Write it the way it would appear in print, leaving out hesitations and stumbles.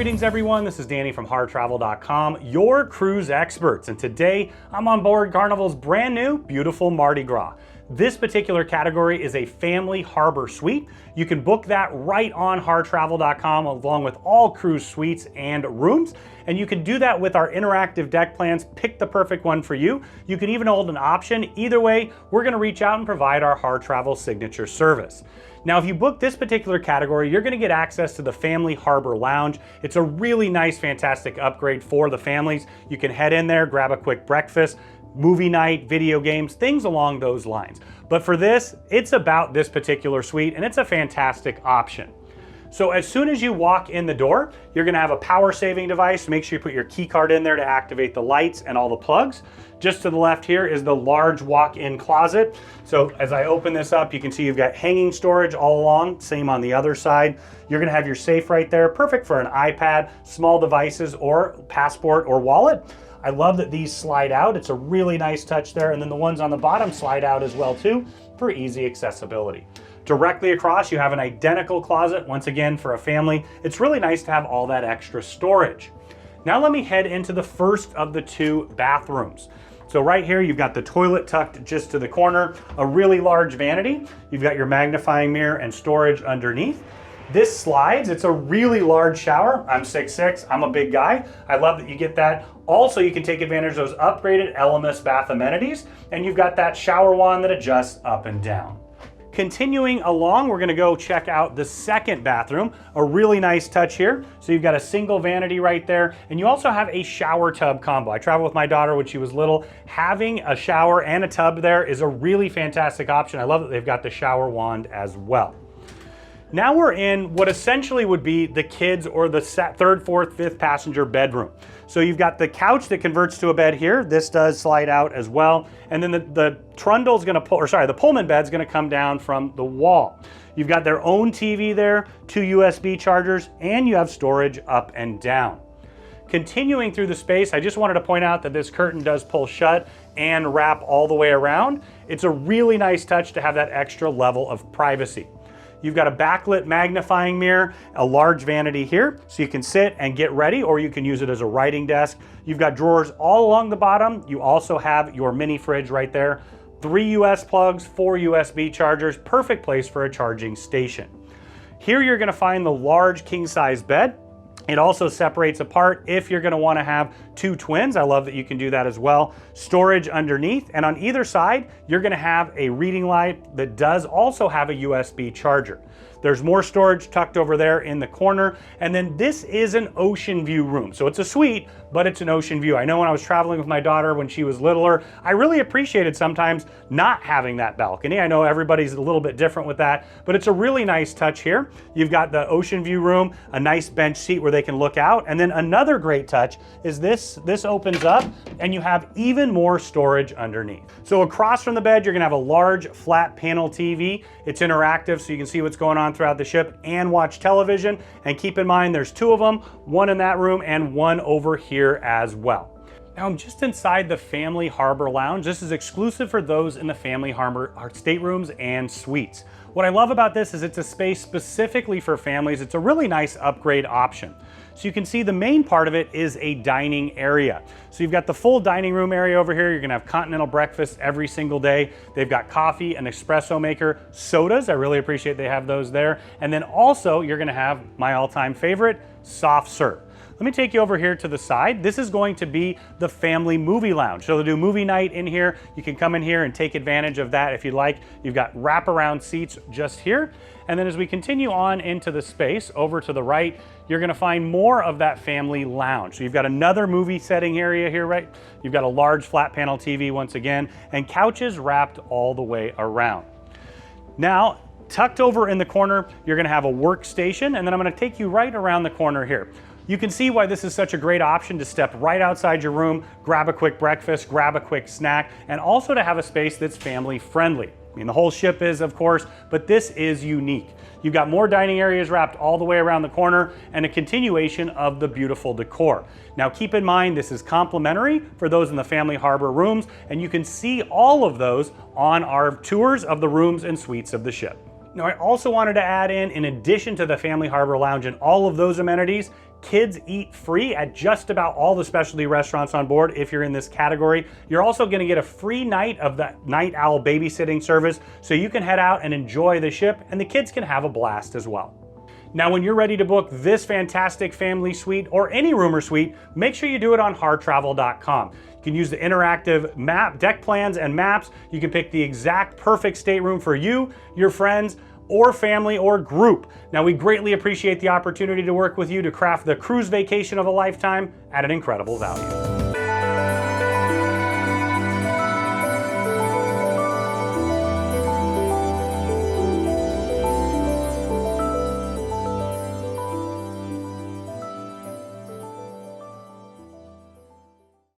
Greetings everyone, this is Danny from harrtravel.com, your cruise experts, and today I'm on board Carnival's brand new, beautiful Mardi Gras. This particular category is a family harbor suite. You can book that right on harrtravel.com along with all cruise suites and rooms. And you can do that with our interactive deck plans. Pick the perfect one for you. You can even hold an option. Either way, we're gonna reach out and provide our Harr Travel signature service. Now, if you book this particular category, you're gonna get access to the Family Harbor Lounge. It's a really nice, fantastic upgrade for the families. You can head in there, grab a quick breakfast, movie night, video games, things along those lines. But for this, it's about this particular suite and it's a fantastic option. So as soon as you walk in the door, you're gonna have a power saving device. Make sure you put your key card in there to activate the lights and all the plugs. Just to the left here is the large walk-in closet. So as I open this up, you can see you've got hanging storage all along, same on the other side. You're gonna have your safe right there, perfect for an iPad, small devices, or passport or wallet. I love that these slide out. It's a really nice touch there. And then the ones on the bottom slide out as well too, for easy accessibility. Directly across, you have an identical closet, once again for a family. It's really nice to have all that extra storage. Now let me head into the first of the two bathrooms. So right here, you've got the toilet tucked just to the corner, a really large vanity. You've got your magnifying mirror and storage underneath. This slides, it's a really large shower. I'm 6'6", I'm a big guy. I love that you get that. Also, you can take advantage of those upgraded Elemis bath amenities, and you've got that shower wand that adjusts up and down. Continuing along, we're gonna go check out the second bathroom, a really nice touch here. So you've got a single vanity right there, and you also have a shower tub combo. I traveled with my daughter when she was little. Having a shower and a tub there is a really fantastic option. I love that they've got the shower wand as well. Now we're in what essentially would be the kids or the third, fourth, fifth passenger bedroom. So you've got the couch that converts to a bed here. This does slide out as well. And then the trundle's gonna pull, or sorry, the Pullman bed's gonna come down from the wall. You've got their own TV there, 2 USB chargers, and you have storage up and down. Continuing through the space, I just wanted to point out that this curtain does pull shut and wrap all the way around. It's a really nice touch to have that extra level of privacy. You've got a backlit magnifying mirror, a large vanity here, so you can sit and get ready, or you can use it as a writing desk. You've got drawers all along the bottom. You also have your mini fridge right there. 3 US plugs, 4 USB chargers, perfect place for a charging station. Here you're gonna find the large king-size bed. It also separates apart if you're gonna wanna have 2 twins. I love that you can do that as well. Storage underneath, and on either side, you're gonna have a reading light that does also have a USB charger. There's more storage tucked over there in the corner. And then this is an ocean view room. So it's a suite, but it's an ocean view. I know when I was traveling with my daughter when she was littler, I really appreciated sometimes not having that balcony. I know everybody's a little bit different with that, but it's a really nice touch here. You've got the ocean view room, a nice bench seat where they can look out. And then another great touch is this opens up and you have even more storage underneath. So across from the bed, you're gonna have a large flat panel TV. It's interactive, so you can see what's going on throughout the ship and watch television. And keep in mind, there's 2 of them, one in that room and one over here as well. Now I'm just inside the Family Harbor Lounge. This is exclusive for those in the Family Harbor staterooms and suites. What I love about this is it's a space specifically for families. It's a really nice upgrade option. So you can see the main part of it is a dining area. So you've got the full dining room area over here. You're gonna have continental breakfast every single day. They've got coffee, an espresso maker, sodas. I really appreciate they have those there. And then also you're gonna have my all-time favorite, soft serve. Let me take you over here to the side. This is going to be the family movie lounge. So they'll do movie night in here. You can come in here and take advantage of that if you'd like. You've got wraparound seats just here. And then as we continue on into the space over to the right, you're gonna find more of that family lounge. So you've got another movie setting area here, right? You've got a large flat panel TV once again, and couches wrapped all the way around. Now, tucked over in the corner, you're gonna have a workstation, and then I'm gonna take you right around the corner here. You can see why this is such a great option to step right outside your room, grab a quick breakfast, grab a quick snack, and also to have a space that's family friendly. I mean, the whole ship is, of course, but this is unique. You've got more dining areas wrapped all the way around the corner and a continuation of the beautiful decor. Now keep in mind, this is complimentary for those in the Family Harbor rooms, and you can see all of those on our tours of the rooms and suites of the ship. Now I also wanted to add in addition to the Family Harbor Lounge and all of those amenities, Kids eat free at just about all the specialty restaurants on board if you're in this category. You're also going to get a free night of the night owl babysitting service, so you can head out and enjoy the ship, and the kids can have a blast as well. Now, when you're ready to book this fantastic family suite or any room or suite, make sure you do it on harrtravel.com. You can use the interactive deck plans and maps. You can pick the exact perfect stateroom for you, your friends, or family or group. Now, we greatly appreciate the opportunity to work with you to craft the cruise vacation of a lifetime at an incredible value.